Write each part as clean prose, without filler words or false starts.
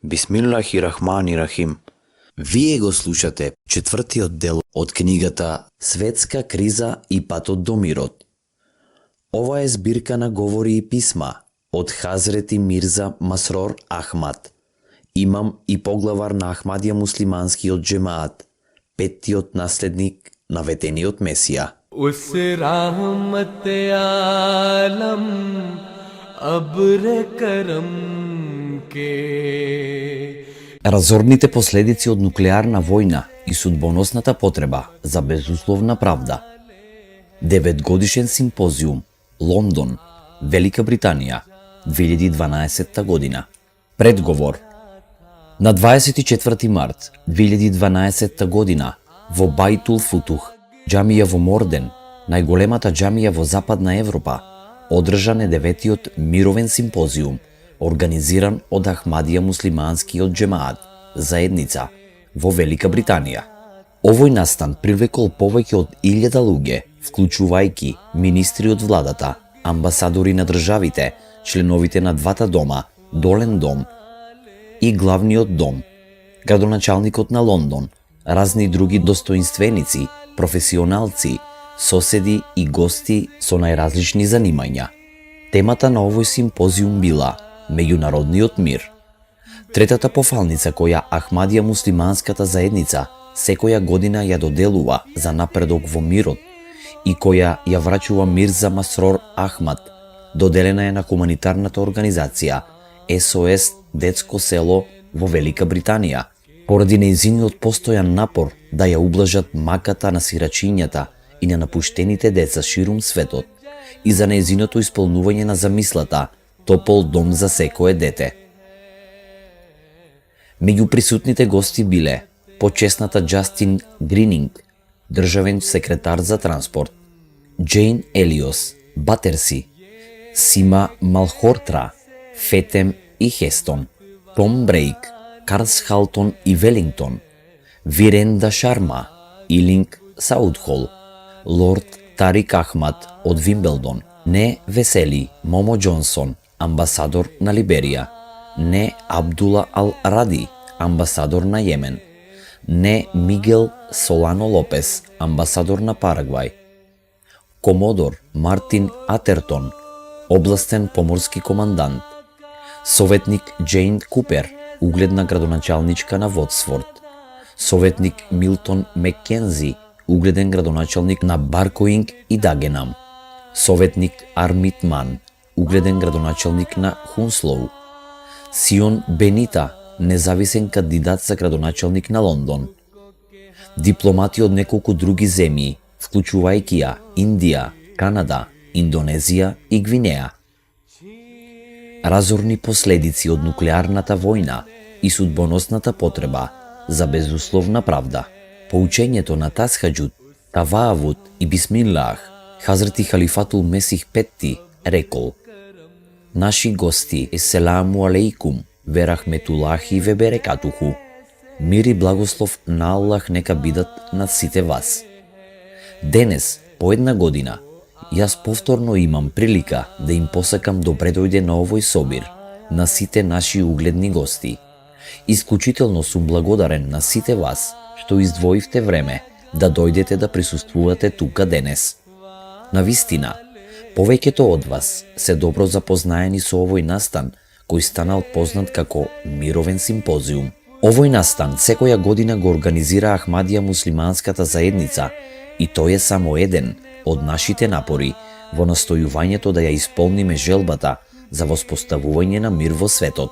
Бисмиллахи-рахмани-рахим. Вие го слушате четвртиот дел од книгата Светска криза и патот до мирот. Ова е збирка на говори и писма од Хазрети Мирза Масрор Ахмад, имам и поглавар на Ахмадија муслиманскиот джемаат, петтиот наследник на ветениот Месија. उस रहमत आलम अब्र करम के Разорните последици од нуклеарна војна и судбоносната потреба за безусловна правда. 9-годишен симпозиум, Лондон, Велика Британија, 2012 година. Предговор. На 24 март 2012 година во Бајтул Футух, џамија во Морден, најголемата џамија во Западна Европа, одржан е 9-тиот мировен симпозиум, организиран од Ахмадија муслиманскиот джемаат, заедница, во Велика Британија. Овој настан привлекол повеќе од 1000 луѓе, вклучувајќи министри од владата, амбасадори на државите, членовите на двата дома, Долен дом и главниот дом, градоначалникот на Лондон, разни други достоинственици, професионалци, соседи и гости со најразлични занимања. Темата на овој симпозиум била меѓународниот мир. Третата пофалница која Ахмадија муслиманската заедница секоја година ја доделува за напредок во мирот и која ја врачува Мирза Масрор Ахмад, доделена е на хуманитарната организација СОС Детско село во Велика Британија, поради нејзиниот постојан напор да ја ублажат маката на сирачињата и на напуштените деца ширум светот и за нејзиното исполнување на замислата топол дом за секое дете. Меѓу присутните гости биле почесната Џастин Грининг, државен секретар за транспорт, Џейн Елиос, Батерси, Сима Малхортра, Фетем и Хестон, Том Брейк, Карс Халтон и Велингтон, Виренда Шарма, Илинг Саудхол, Лорд Тарик Ахмад од Вимбелдон, Не Весели Момо Џонсон, амбасадор на Либерија, Не Абдула Ал Ради, амбасадор на Јемен, Не Мигел Солано Лопес, амбасадор на Парагвај, Комодор Мартин Атертон, областен поморски командант, советник Џейн Купер, угледна градоначалничка на Вотсворт, советник Милтон Маккензи, угледен градоначалник на Баркоинг и Дагенам, советник Армит Ман, угледен градоначалник на Хунслоу, Сион Бенита, независен кандидат за градоначалник на Лондон, дипломати од неколку други земји, вклучувајќи ја Индија, Канада, Индонезија и Гвинеја. Разорни последици од нуклеарната војна и судбоносната потреба за безусловна правда. Поучењето на Тасхаџуд, Таваавуд и Бисмиллах, Хазрети Халифатул Месих Петти рекол: Наши гости, еселаму алейкум, верахметулахи ве берекатуху. Мир и благослов на Аллах нека бидат над сите вас. Денес, по една година, јас повторно имам прилика да им посакам добре дојде на овој собир, на сите наши угледни гости. Исклучително сум благодарен на сите вас што издвоивте време да дојдете да присуствувате тука денес. Навистина, повеќето од вас се добро запознаени со овој настан кој станал познат како Мировен симпозиум. Овој настан секоја година го организира Ахмадија муслиманската заедница и тој е само еден од нашите напори во настојувањето да ја исполниме желбата за воспоставување на мир во светот.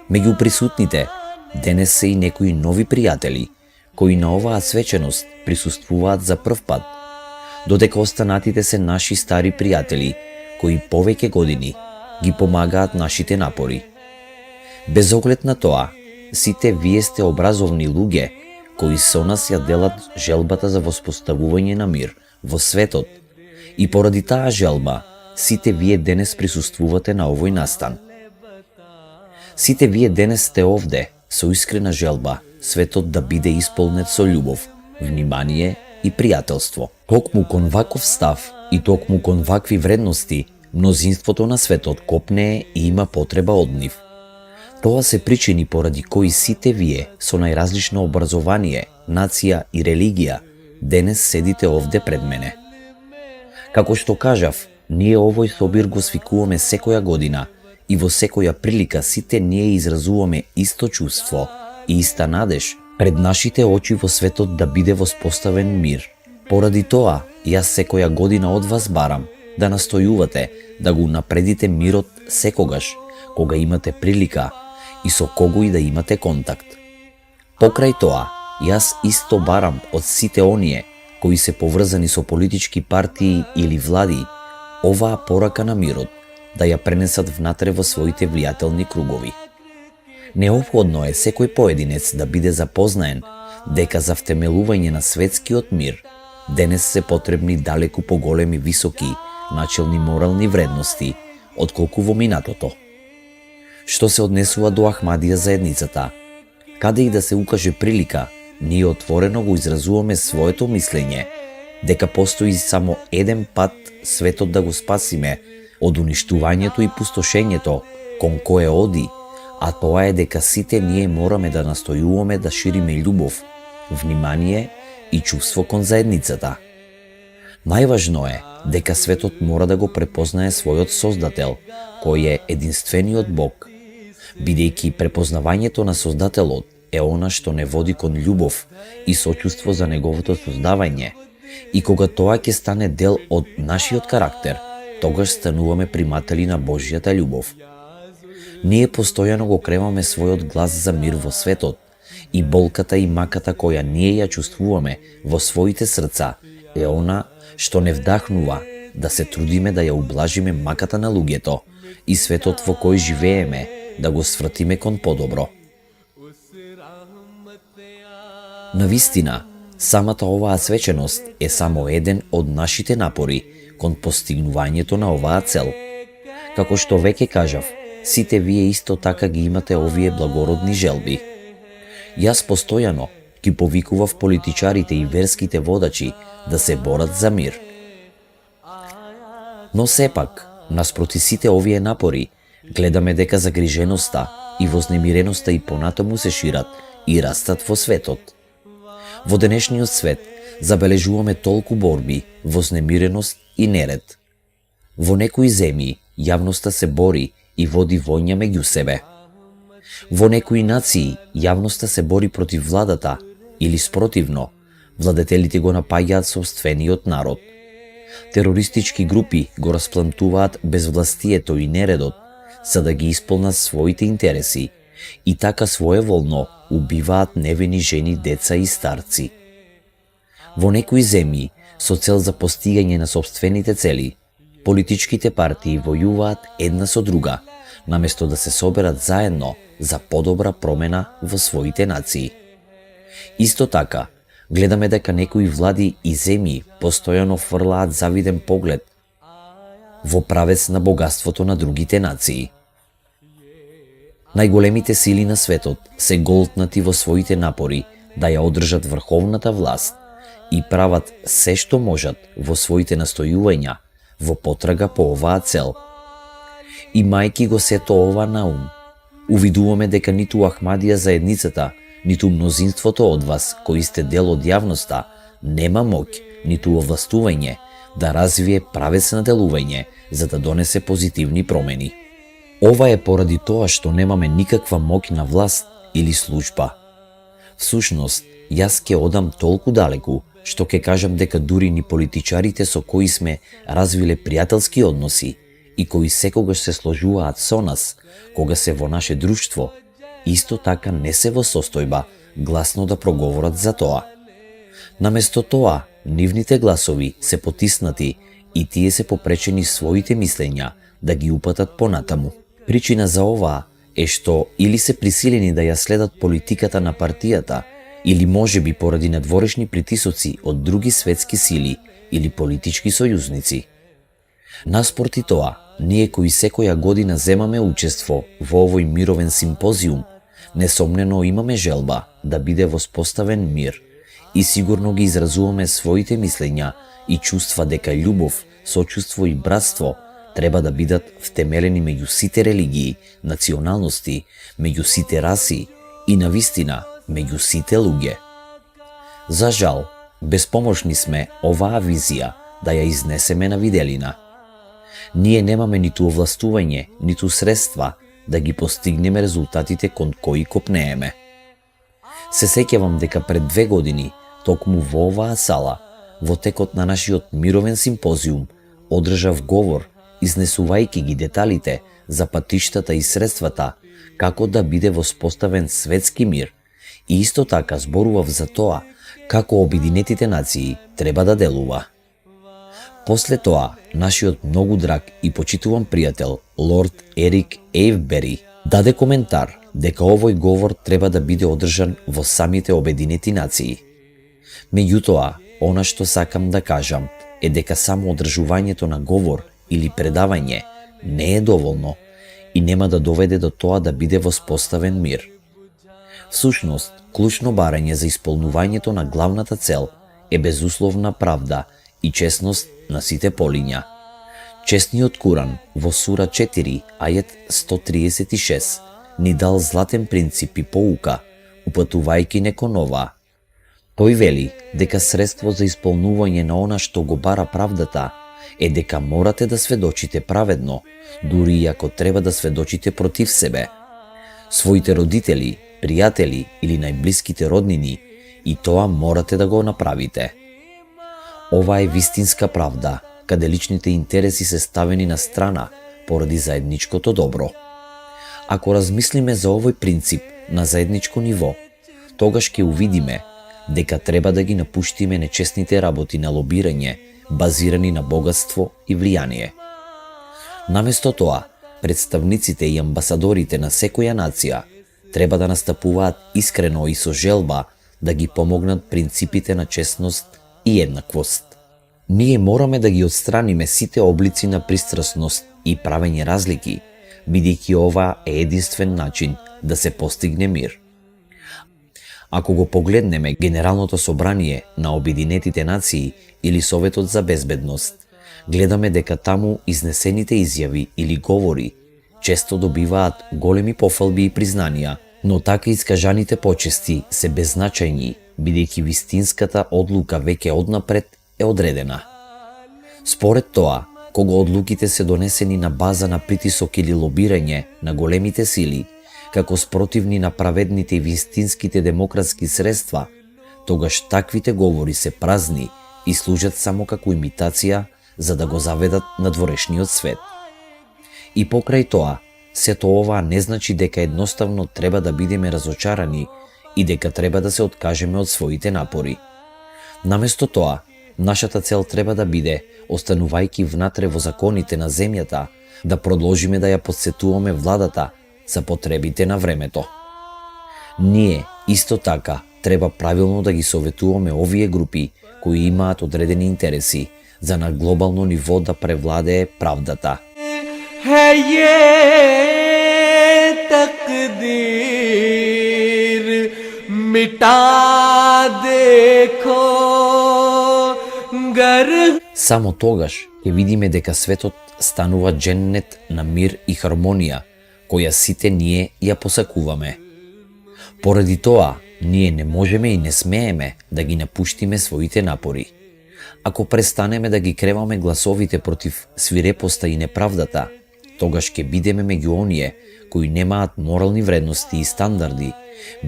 Меѓу присутните денес се и некои нови пријатели кои на оваа свеченост присуствуваат за прв пат, додека останатите се наши стари пријатели кои повеќе години ги помагаат нашите напори. Без оглед на тоа, сите вие сте образовни луѓе кои со нас ја делат желбата за воспоставување на мир во светот и поради таа желба сите вие денес присуствувате на овој настан. Сите вие денес сте овде со искрена желба светот да биде исполнет со љубов, внимание и пријателство. Токму кон ваков став и токму кон вакви вредности мнозинството на светот копнее и има потреба од нив. Тоа се причини поради кои сите вие со најразлично образование, нација и религија денес седите овде пред мене. Како што кажав, ние овој собир го свикуваме секоја година и во секоја прилика сите ние изразуваме исто чувство и иста надеж пред нашите очи во светот да биде воспоставен мир. Поради тоа, јас секоја година од вас барам да настојувате да го напредите мирот секогаш, кога имате прилика и со кого и да имате контакт. Покрај тоа, јас исто барам од сите оние кои се поврзани со политички партии или влади, оваа порака на мирот да ја пренесат внатре во своите влијателни кругови. Неопходно е секој поединец да биде запознаен дека за втемелување на светскиот мир денес се потребни далеку поголеми високи начелни морални вредности отколку во минатото. Што се однесува до Ахмадија заедницата, каде и да се укаже прилика, ние отворено го изразуваме своето мислење дека постои само еден пат светот да го спасиме од уништувањето и пустошењето кон кое оди, а тоа е дека сите ние мораме да настојуваме да шириме љубов, внимание и чувство кон заедницата. Најважно е дека светот мора да го препознае својот Создател, кој е единствениот Бог, бидејќи препознавањето на Создателот е она што не води кон љубов и сочувство за неговото создавање, и кога тоа ќе стане дел од нашиот карактер, тогаш стануваме приматели на Божјата љубов. Ние постојано го кремаме својот глас за мир во светот и болката и маката која ние ја чувствуваме во своите срца е она што не вдахнува да се трудиме да ја ублажиме маката на луѓето и светот во кој живееме да го свртиме кон подобро. Навистина, самата оваа свеченост е само еден од нашите напори кон постигнувањето на оваа цел. Како што веќе кажав, сите вие исто така ги имате овие благородни желби. Јас постојано ги повикував политичарите и верските водачи да се борат за мир. Но сепак, наспроти сите овие напори, гледаме дека загриженоста и вознемиреноста и понатаму се шират и растат во светот. Во денешниот свет забележуваме толку борби, вознемиреност и неред. Во некои земји јавноста се бори и води војња меѓу себе. Во некои нации јавноста се бори против владата или спротивно, владетелите го напаѓаат сопствениот народ. Терористички групи го расплантуваат безвластието и нередот за да ги исполнат своите интереси и така своеволно убиваат невини жени, деца и старци. Во некои земји, со цел за постигање на сопствените цели, политичките партии војуваат една со друга, наместо да се соберат заедно за подобра промена во своите нации. Исто така, гледаме дека некои влади и земји постојано фрлаат завиден поглед во правец на богатството на другите нации. Најголемите сили на светот се голтнати во своите напори да ја одржат врховната власт и прават се што можат во своите настојувања во потрага по оваа цел. Имајќи го сето ова на ум, увидуваме дека ниту Ахмадија заедницата, ниту мнозинството од вас кои сте дел од јавноста, нема моќ, ниту овластување да развие правец на делување за да донесе позитивни промени. Ова е поради тоа што немаме никаква моќ на власт или служба. Всушност, јас ќе одам толку далеку што ќе кажам дека дури ни политичарите со кои сме развиле пријателски односи и кои секогаш се сложуваат со нас кога се во наше друштво, исто така не се во состојба гласно да проговорат за тоа. Наместо тоа, нивните гласови се потиснати и тие се попречени своите мислења да ги упатат понатаму. Причина за оваа е што или се присилени да ја следат политиката на партијата, или можеби поради надворешни притисоци од други светски сили или политички сојузници. Наспроти тоа, ние кои секоја година земаме учество во овој мировен симпозиум, несомнено имаме желба да биде воспоставен мир и сигурно ги изразуваме своите мислења и чувства дека љубов, сочувство и братство треба да бидат втемелени меѓу сите религии, националности, меѓу сите раси и навистина меѓу сите луѓе. За жал, безпомошни сме оваа визија да ја изнесеме на виделина. Ние немаме ниту овластување, ниту средства да ги постигнеме резултатите кон кои копнееме. Се сеќавам дека пред 2 години, токму во оваа сала, во текот на нашиот мировен симпозиум, одржав говор, изнесувајќи ги деталите за патиштата и средствата како да биде воспоставен светски мир, и исто така зборував за тоа како Обединетите нации треба да делува. После тоа, нашиот многу драг и почитуван пријател, лорд Ерик Ејвбери, даде коментар дека овој говор треба да биде одржан во самите Обединети нации. Меѓутоа, она што сакам да кажам е дека само одржувањето на говор или предавање не е доволно и нема да доведе до тоа да биде воспоставен мир. Всушност, клучно барање за исполнувањето на главната цел е безусловна правда и честност на сите полиња. Честниот Куран во сура 4, ајет 136, ни дал златен принцип и поука, упатувајќи не кон ова. Тој вели дека средство за исполнување на она што го бара правдата е дека морате да сведочите праведно, дури и ако треба да сведочите против себе. Своите родители, пријатели или најблиските роднини, и тоа морате да го направите. Ова е вистинска правда, каде личните интереси се ставени на страна поради заедничкото добро. Ако размислиме за овој принцип на заедничко ниво, тогаш ќе увидиме дека треба да ги напуштиме нечестните работи на лобирање, базирани на богатство и влијание. Наместо тоа, представниците и амбасадорите на секоја нација треба да настапуваат искрено и со желба да ги помогнат принципите на честност и еднаквост. Ние мораме да ги отстраниме сите облици на пристрасност и правење разлики, бидејќи ова е единствен начин да се постигне мир. Ако го погледнеме Генералното собрание на Обединетите нации или Советот за безбедност, гледаме дека таму изнесените изјави или говори често добиваат големи пофалби и признанија, но така искажаните почести се беззначајни, бидејќи вистинската одлука веќе однапред е одредена. Според тоа, кога одлуките се донесени на база на притисок или лобирање на големите сили, како спротивни на праведните и вистинските демократски средства, тогаш таквите говори се празни и служат само како имитација за да го заведат на дворешниот свет. И покрај тоа, сето ова не значи дека едноставно треба да бидеме разочарани и дека треба да се откажеме од своите напори. Наместо тоа, нашата цел треба да биде, останувајќи внатре во законите на земјата, да продолжиме да ја подсетуваме владата за потребите на времето. Ние, исто така, треба правилно да ги советуваме овие групи кои имаат одредени интереси, за на глобално ниво да превладее правдата. है ये तकदीर मिटा देखो गर. Само тогаш ќе видиме дека светот станува дженнет на мир и хармонија, која сите ние ја посакуваме. Поради тоа, ние не можеме и не смееме да ги напуштиме своите напори. Ако престанеме да ги креваме гласовите против свирепоста и неправдата, тогаш ќе бидеме меѓу оние кои немаат морални вредности и стандарди,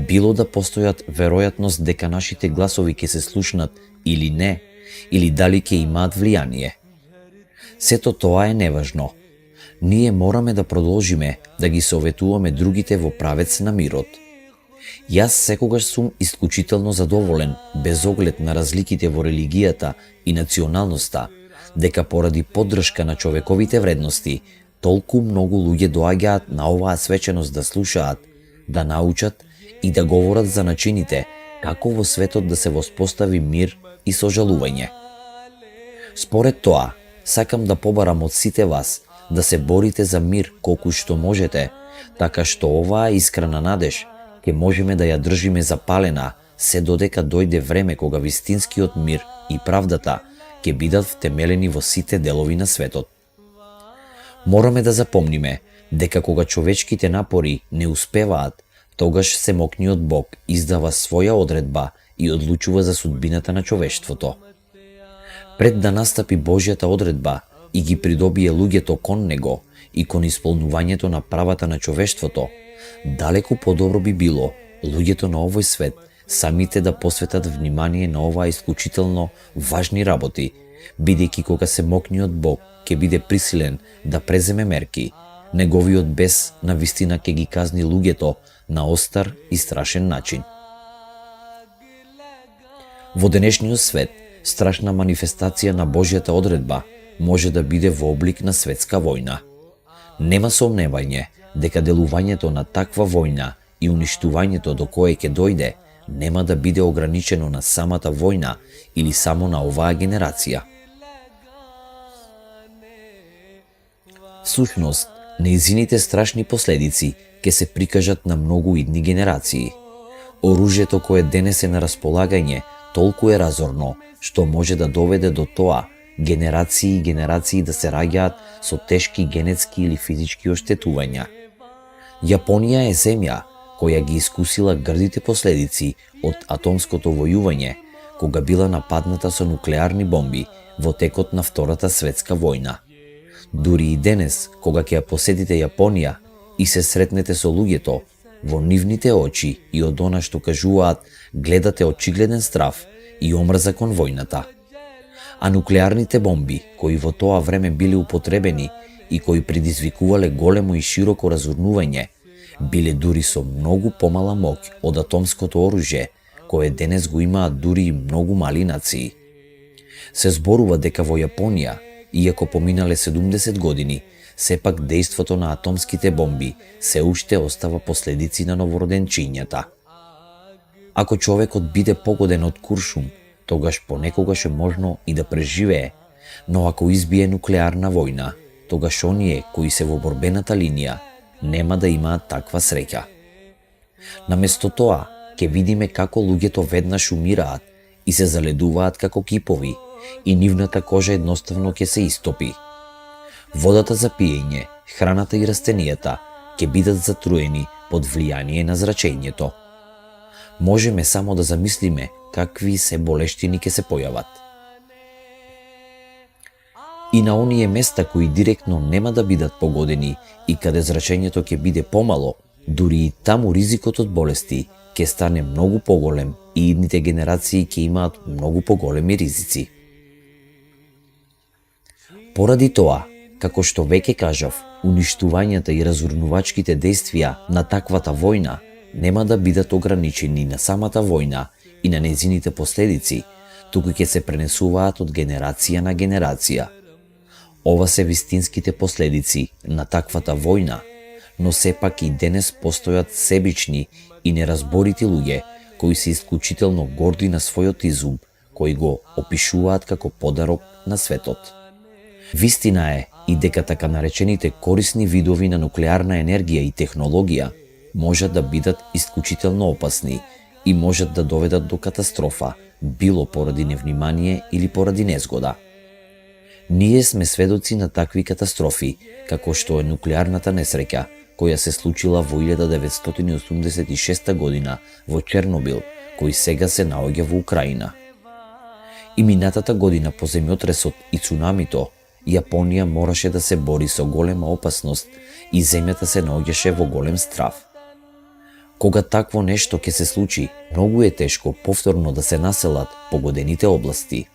било да постојат веројатност дека нашите гласови ќе се слушнат или не, или дали ќе имаат влијание. Сето тоа е неважно. Ние мораме да продолжиме да ги советуваме другите во правец на мирот. Јас секогаш сум исклучително задоволен, без оглед на разликите во религијата и националноста, дека поради поддршка на човековите вредности, толку многу луѓе доаѓаат на оваа свеченост да слушаат, да научат и да говорат за начините како во светот да се воспостави мир и сожалување. Според тоа, сакам да побарам од сите вас да се борите за мир колку што можете, така што оваа искрена надеж ќе можеме да ја држиме запалена се додека дојде време кога вистинскиот мир и правдата ќе бидат втемелени во сите делови на светот. Мораме да запомниме дека кога човечките напори не успеваат, тогаш Семокниот Бог издава своја одредба и одлучува за судбината на човештвото. Пред да настапи Божјата одредба и ги придобие луѓето кон него и кон исполнувањето на правата на човештвото, далеку подобро би било луѓето на овој свет самите да посветат внимание на оваа исклучително важни работи, бидејќи кога Семокниот Бог ќе биде присилен да преземе мерки, неговиот бес на вистина ќе ги казни луѓето на остар и страшен начин. Во денешниот свет, страшна манифестација на Божјата одредба може да биде во облик на светска војна. Нема сомневање дека делувањето на таква војна и уништувањето до кое ќе дојде нема да биде ограничено на самата војна или само на оваа генерација. Всушност, неизините страшни последици ќе се прикажат на многу идни генерации. Оружјето кое денес е на располагање толку е разорно, што може да доведе до тоа генерации и генерации да се раѓаат со тешки генетски или физички оштетувања. Јапонија е земја која ги искусила грдите последици од атомското војување, кога била нападната со нуклеарни бомби во текот на Втората светска војна. Дури и денес, кога ќе ја посетите Јапонија и се сретнете со луѓето, во нивните очи и од она што кажуваат, гледате очигледен страв и омрза кон војната. А нуклеарните бомби, кои во тоа време биле употребени и кои предизвикувале големо и широко разурнување, биле дури со многу помала моќ од атомското оружје, кое денес го имаат дури и многу мали нации. Се зборува дека во Јапонија, иако поминале 70 години, сепак дејството на атомските бомби се уште остава последици на новороденчињата. Ако човекот биде погоден од куршум, тогаш понекогаш е можно и да преживее, но ако избие нуклеарна војна, тогаш оние кои се во борбената линија нема да имаат таква среќа. Наместо тоа, ќе видиме како луѓето веднаш умираат и се заледуваат како кипови, и нивната кожа едноставно ќе се истопи. Водата за пиење, храната и растенијата ќе бидат затруени под влијание на зрачењето. Можеме само да замислиме какви се болештини ќе се појават. И на оние места кои директно нема да бидат погодени и каде зрачењето ќе биде помало, дури и таму ризикот од болести ќе стане многу поголем и идните генерации ќе имаат многу поголеми ризици. Поради тоа, како што веќе кажав, уништувањата и разурнувачките дејствија на таквата војна нема да бидат ограничени на самата војна и на незините последици, туку ќе се пренесуваат од генерација на генерација. Ова се вистинските последици на таквата војна, но сепак и денес постојат себични и неразборити луѓе кои се исклучително горди на својот изум, кои го опишуваат како подарок на светот. Вистина е и дека така наречените корисни видови на нуклеарна енергија и технологија можат да бидат исклучително опасни и можат да доведат до катастрофа, било поради невнимание или поради незгода. Ние сме сведоци на такви катастрофи, како што е нуклеарната несреќа, која се случила во 1986 година во Чернобил, кој сега се наоѓа во Украина. И минатата година по земјотресот и цунамито, Јапонија мораше да се бори со голема опасност и земјата се наоѓаше во голем страв. Кога такво нешто ќе се случи, многу е тешко повторно да се населат погодените области.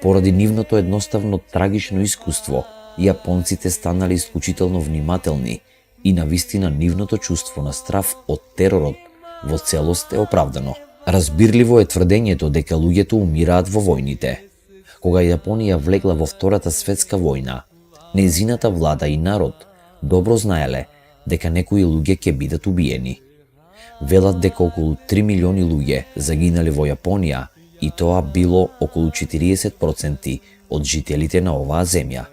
Поради нивното едноставно трагично искуство, јапонците станале исклучително внимателни и навистина нивното чувство на страв од теророт во целост е оправдано. Разбирливо е тврдењето дека луѓето умираат во војните. Кога Јапонија влегла во Втората светска војна, нејзината влада и народ добро знаеле дека некои луѓе ќе бидат убиени. Велат дека околу 3 милиони луѓе загинале во Јапонија и тоа било околу 40% од жителите на оваа земја.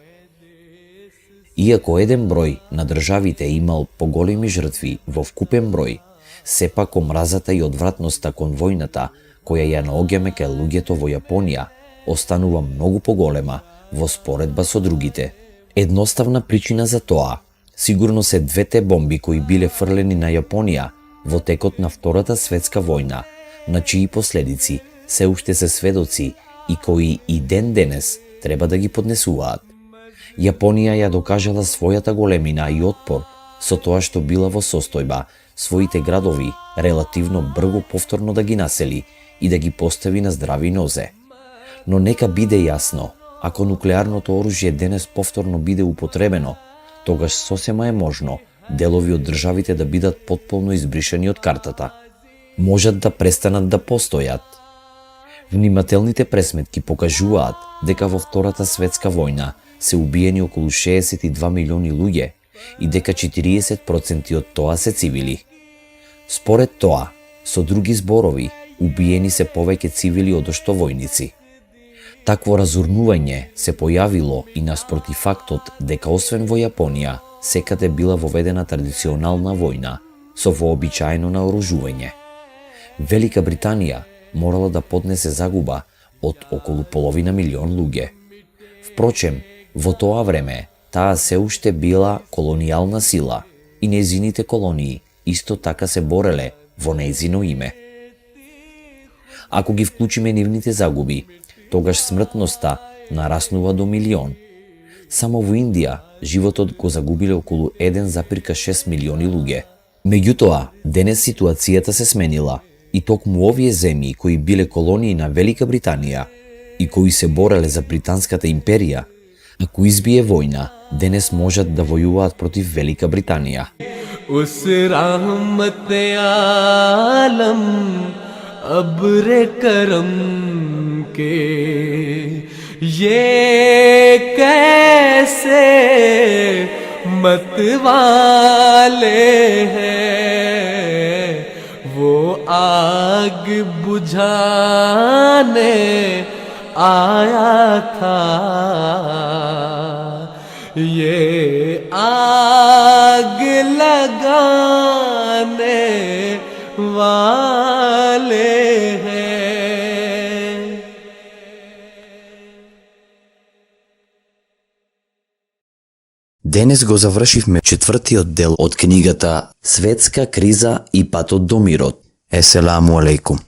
Иако еден број на државите имал поголеми жртви во вкупен број, сепак омразата и одвратноста кон војната која ја наоѓаме кај луѓето во Јапонија останува многу поголема во споредба со другите. Едноставна причина за тоа сигурно се двете бомби кои биле фрлени на Јапонија во текот на Втората светска војна, на чии последици се уште се сведоци и кои и ден денес треба да ги поднесуваат. Јапонија ја докажала својата големина и отпор со тоа што била во состојба своите градови релативно брзо повторно да ги насели и да ги постави на здрави нозе. Но нека биде јасно, ако нуклеарното оружје денес повторно биде употребено, тогаш сосема е можно делови од државите да бидат потполно избришани од картата. Можат да престанат да постојат. Внимателните пресметки покажуваат дека во Втората светска војна се убиени околу 62 милиони луѓе и дека 40% од тоа се цивили. Според тоа, со други зборови, убиени се повеќе цивили одошто војници. Такво разурнување се појавило и наспроти фактот дека освен во Јапонија, секаде била воведена традиционална војна со вообичаено наоружување. Велика Британија морала да поднесе загуба од околу половина милион луѓе. Впрочем, во тоа време, таа се уште била колонијална сила и нејзините колонии исто така се бореле во нејзино име. Ако ги вклучиме нивните загуби, тогаш смртноста нараснува до милион. Само во Индија животот го загубиле околу 1,6 милиони луѓе. Меѓутоа, денес ситуацијата се сменила и токму овие земји кои биле колонии на Велика Британија и кои се бореле за Британската империја, ако избие војна, денес можат да војуваат против Велика Британија. उस रहमत आलम अब्र करम के ये कैसे मतवाले हैं वो आग बुझाने आया था ये आग लगाने वाले हैं। Денес го завршивме четвртиот дел од книгата Светска криза и патот до мирот. Еселаму алейкум.